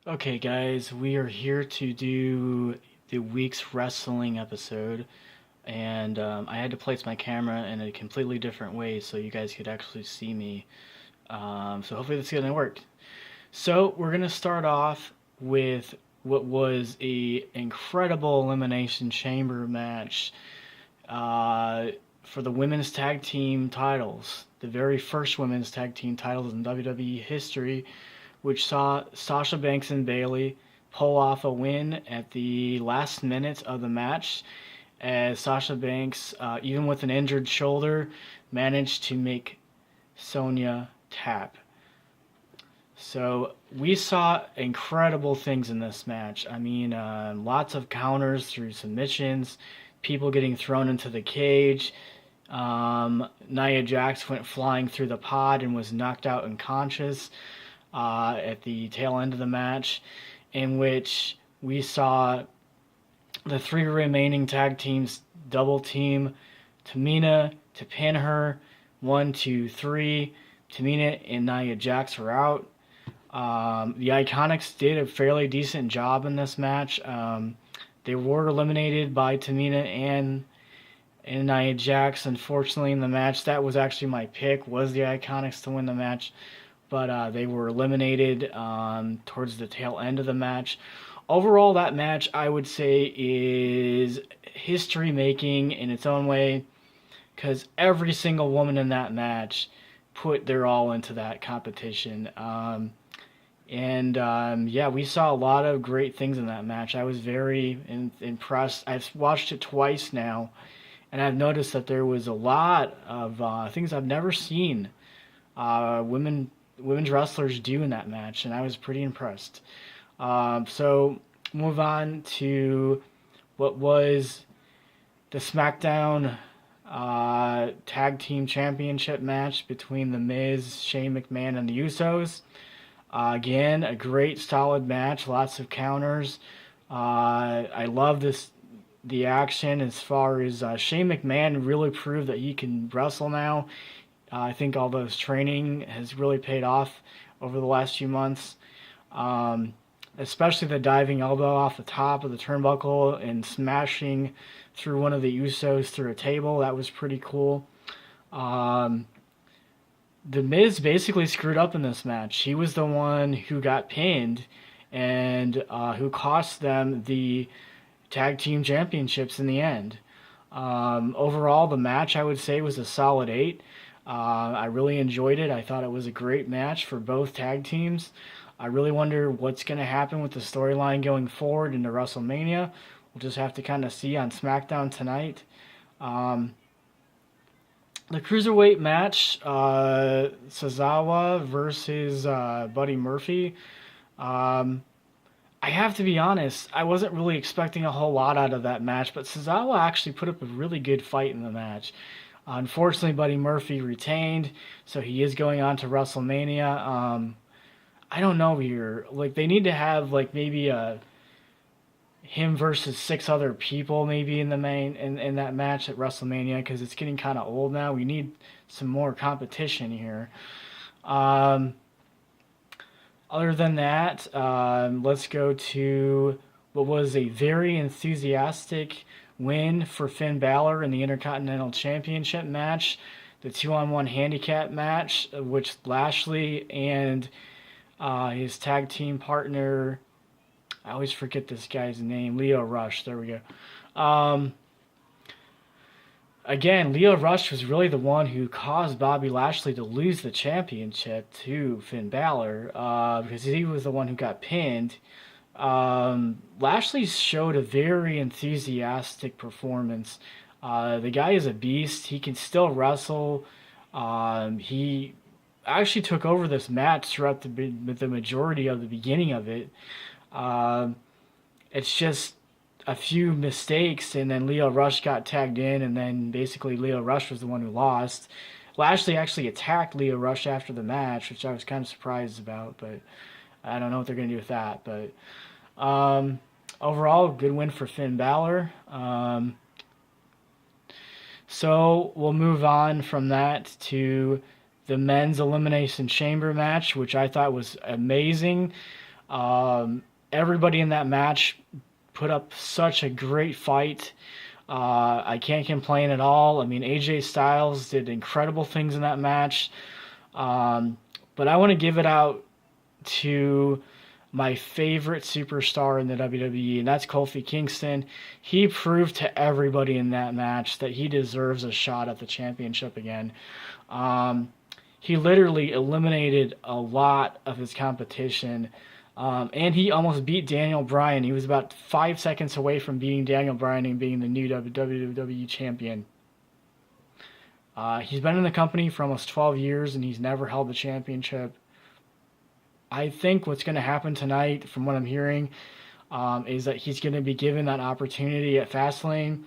Okay, guys, we are here to do the week's wrestling episode, and I had to place my camera in a completely different way so you guys could actually see me. So hopefully this is gonna work. So we're gonna start off with what was a incredible elimination chamber match uh, for the women's tag team titles, the very first women's tag team titles in WWE history, which saw Sasha Banks and Bayley pull off a win at the last minute of the match, as Sasha Banks, even with an injured shoulder, managed to make Sonya tap. So we saw incredible things in this match. I mean, lots of counters through submissions, people getting thrown into the cage. Nia Jax went flying through the pod and was knocked out unconscious at the tail end of the match, in which we saw the three remaining tag teams double team Tamina to pin her. 1, 2, 3. Tamina and Nia Jax were out. The Iconics did a fairly decent job in this match. They were eliminated by Tamina and Nia Jax. Unfortunately, in the match, that was actually my pick, was the Iconics to win the match, but they were eliminated towards the tail end of the match. Overall, that match, I would say, is history-making in its own way, because every single woman in that match put their all into that competition. Yeah, we saw a lot of great things in that match. I was very impressed. I've watched it twice now, and I've noticed that there was a lot of things I've never seen women's wrestlers do in that match, and I was pretty impressed. So move on to what was the SmackDown Tag Team Championship match between The Miz, Shane McMahon, and the Usos. Again, a great solid match, lots of counters. I love the action as far as Shane McMahon really proved that he can wrestle now. I think all those training has really paid off over the last few months. Especially the diving elbow off the top of the turnbuckle and smashing through one of the Usos through a table. That was pretty cool. The Miz basically screwed up in this match. He was the one who got pinned and who cost them the tag team championships in the end. Overall, the match, I would say, was a solid 8. I really enjoyed it. I thought it was a great match for both tag teams. I really wonder what's going to happen with the storyline going forward into WrestleMania. We'll just have to kind of see on SmackDown tonight. The Cruiserweight match, Sazawa versus Buddy Murphy. I have to be honest, I wasn't really expecting a whole lot out of that match, but Sazawa actually put up a really good fight in the match. Unfortunately, Buddy Murphy retained, so he is going on to WrestleMania. I don't know here. Like, they need to have like maybe him versus 6 other people maybe in the main in that match at WrestleMania, because it's getting kind of old now. We need some more competition here. Other than that, let's go to what was a very enthusiastic win for Finn Balor in the Intercontinental Championship match, the 2-on-1 handicap match, which Lashley and his tag team partner, I always forget this guy's name, Leo Rush, there we go. Again, Leo Rush was really the one who caused Bobby Lashley to lose the championship to Finn Balor, because he was the one who got pinned. Lashley showed a very enthusiastic performance. The guy is a beast. He can still wrestle. He actually took over this match throughout the majority of the beginning of it. It's just a few mistakes, and then Leo Rush got tagged in, and then basically Leo Rush was the one who lost. Lashley actually attacked Leo Rush after the match, which I was kind of surprised about, but I don't know what they're going to do with that. But overall, good win for Finn Balor. So we'll move on from that to the men's Elimination Chamber match, which I thought was amazing. Everybody in that match put up such a great fight. I can't complain at all. I mean, AJ Styles did incredible things in that match. Um, but I want to give it out to my favorite superstar in the WWE, and that's Kofi Kingston. He proved to everybody in that match that he deserves a shot at the championship again. Um, he literally eliminated a lot of his competition, and he almost beat Daniel Bryan. He was about 5 seconds away from beating Daniel Bryan and being the new WWE champion. He's been in the company for almost 12 years, and he's never held the championship. I think what's going to happen tonight, from what I'm hearing, is that he's going to be given that opportunity at Fastlane.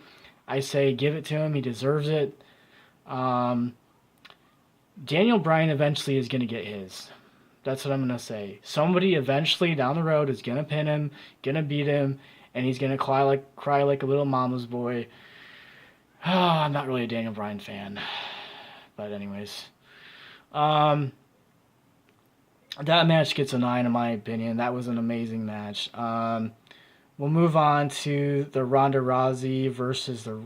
I say give it to him. He deserves it. Um, Daniel Bryan eventually is going to get his. That's what I'm going to say. Somebody eventually down the road is going to pin him, going to beat him, and he's going to cry like a little mama's boy. Oh, I'm not really a Daniel Bryan fan. But anyways. That match gets a 9 in my opinion. That was an amazing match. We'll move on to the Ronda Rousey versus the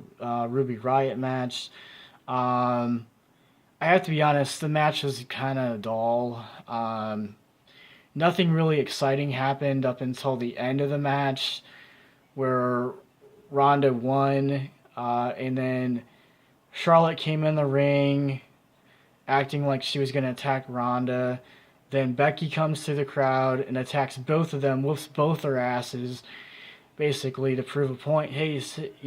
Ruby Riott match. I have to be honest, the match was kind of dull. Nothing really exciting happened up until the end of the match, where Ronda won, and then Charlotte came in the ring, acting like she was going to attack Ronda. Then Becky comes to the crowd and attacks both of them, whoops both their asses, basically to prove a point. Hey,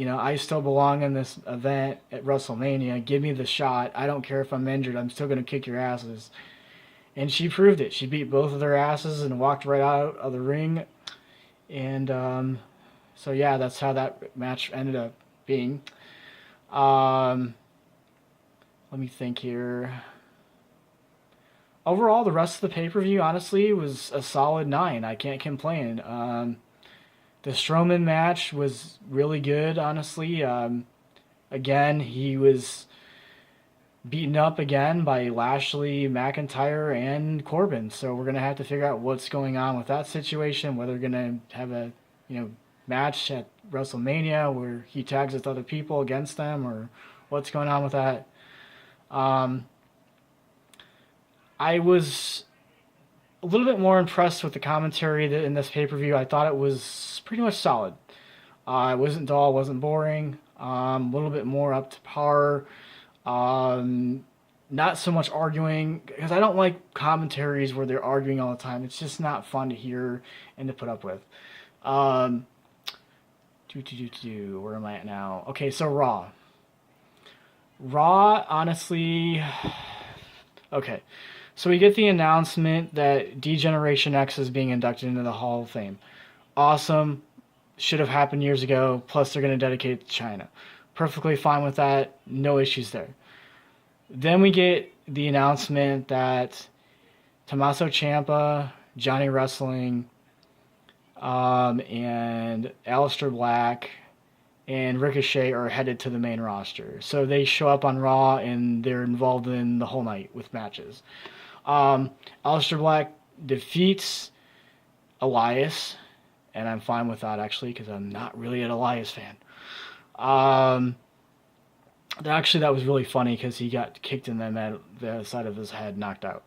I still belong in this event at WrestleMania. Give me the shot. I don't care if I'm injured. I'm still going to kick your asses. And she proved it. She beat both of their asses and walked right out of the ring. And so, yeah, that's how that match ended up being. Let me think here. Overall, the rest of the pay-per-view, honestly, was a solid 9. I can't complain. The Strowman match was really good, honestly. Again, he was beaten up again by Lashley, McIntyre, and Corbin. So we're going to have to figure out what's going on with that situation, whether we're going to have a match at WrestleMania where he tags with other people against them, or what's going on with that. I was a little bit more impressed with the commentary in this pay-per-view. I thought it was pretty much solid. It wasn't dull, wasn't boring. A little bit more up to par. Not so much arguing, because I don't like commentaries where they're arguing all the time. It's just not fun to hear and to put up with. Where am I at now? Okay, so Raw. Raw, honestly... Okay. So we get the announcement that D-Generation X is being inducted into the Hall of Fame. Awesome. Should have happened years ago. Plus, they're going to dedicate it to China. Perfectly fine with that. No issues there. Then we get the announcement that Tommaso Ciampa, Johnny Wrestling, and Aleister Black and Ricochet are headed to the main roster. So they show up on Raw, and they're involved in the whole night with matches. Aleister Black defeats Elias, and I'm fine with that, actually, because I'm not really an Elias fan. Actually, that was really funny, because he got kicked in the side of his head, knocked out.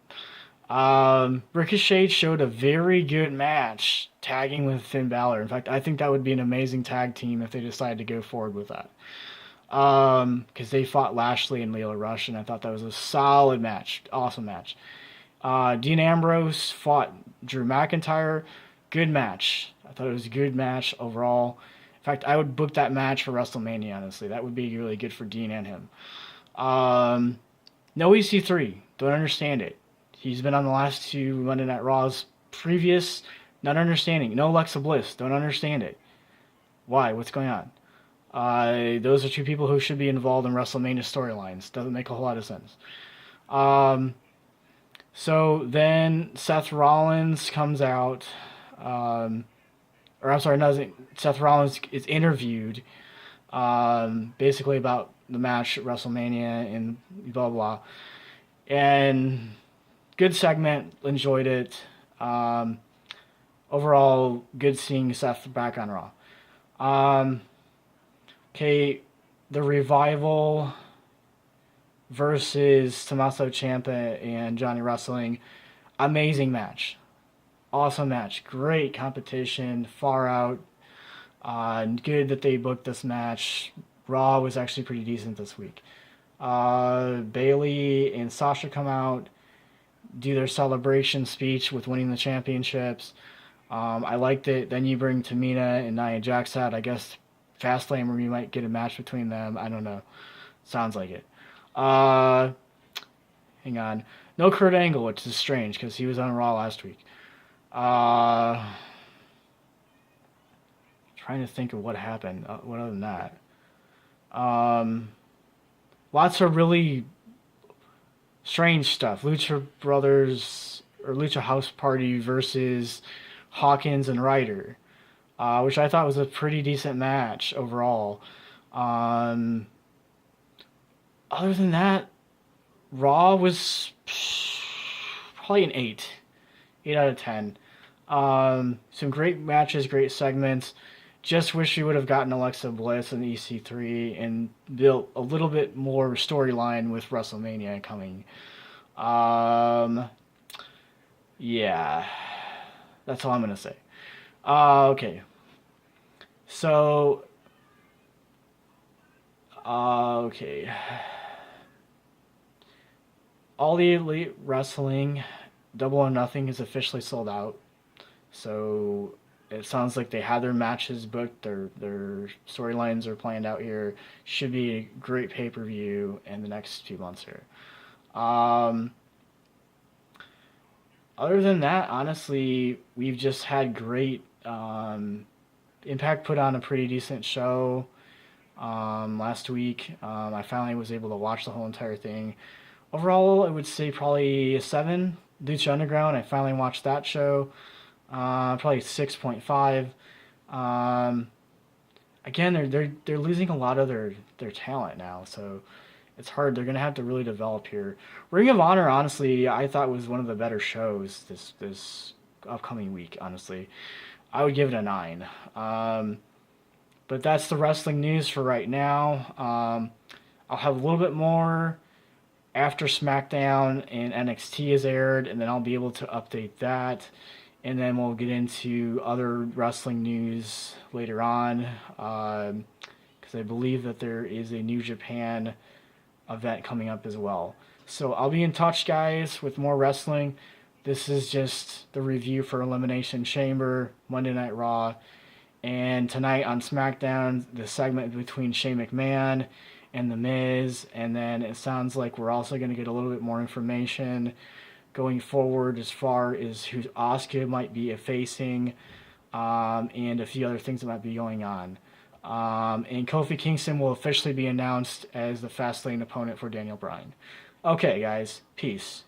Ricochet showed a very good match tagging with Finn Balor. In fact, I think that would be an amazing tag team if they decided to go forward with that. Because they fought Lashley and Leyla Rush, and I thought that was a solid match. Awesome match. Dean Ambrose fought Drew McIntyre. Good match. I thought it was a good match overall. In fact, I would book that match for WrestleMania, honestly. That would be really good for Dean and him. No EC3. Don't understand it. He's been on the last 2 Monday Night Raws previous. Not understanding. No Alexa Bliss. Don't understand it. Why? What's going on? Those are 2 people who should be involved in WrestleMania storylines. Doesn't make a whole lot of sense. So then Seth Rollins comes out. Seth Rollins is interviewed basically about the match at WrestleMania and blah, blah. And good segment. Enjoyed it. overall, good seeing Seth back on Raw. Okay, the Revival versus Tommaso Ciampa and Johnny Wrestling. Amazing match. Awesome match. Great competition. Far out. Good that they booked this match. Raw was actually pretty decent this week. Bailey and Sasha come out, do their celebration speech with winning the championships. I liked it. Then you bring Tamina and Nia Jax out. I guess Fastlane where you might get a match between them. I don't know. Sounds like it. Hang on. No Kurt Angle, which is strange because he was on Raw last week. Trying to think of what happened. What other than that? Lots of really strange stuff. Lucha Brothers or Lucha House Party versus Hawkins and Ryder, which I thought was a pretty decent match overall. Other than that, Raw was probably an 8 out of 10. Some great matches, great segments. Just wish we would have gotten Alexa Bliss and EC3 and built a little bit more storyline with WrestleMania coming. Yeah, that's all I'm gonna say. Okay. So, okay. All the Elite Wrestling Double or Nothing is officially sold out. So it sounds like they have their matches booked, their storylines are planned out here. Should be a great pay-per-view in the next few months here. Other than that, honestly, we've just had great Impact put on a pretty decent show last week. I finally was able to watch the whole entire thing. Overall, I would say probably a 7. Lucha Underground, I finally watched that show. Probably 6.5. Again, they're losing a lot of their talent now, so it's hard. They're gonna have to really develop here. Ring of Honor, honestly, I thought was one of the better shows this upcoming week. Honestly, I would give it a 9. But that's the wrestling news for right now. I'll have a little bit more after SmackDown and NXT is aired, and then I'll be able to update that. And then we'll get into other wrestling news later on, because I believe that there is a New Japan event coming up as well. So I'll be in touch, guys, with more wrestling. This is just the review for Elimination Chamber, Monday Night Raw. And tonight on SmackDown, the segment between Shane McMahon and The Miz. And then it sounds like we're also going to get a little bit more information going forward as far as who Asuka might be facing, and a few other things that might be going on. And Kofi Kingston will officially be announced as the Fastlane opponent for Daniel Bryan. Okay, guys. Peace.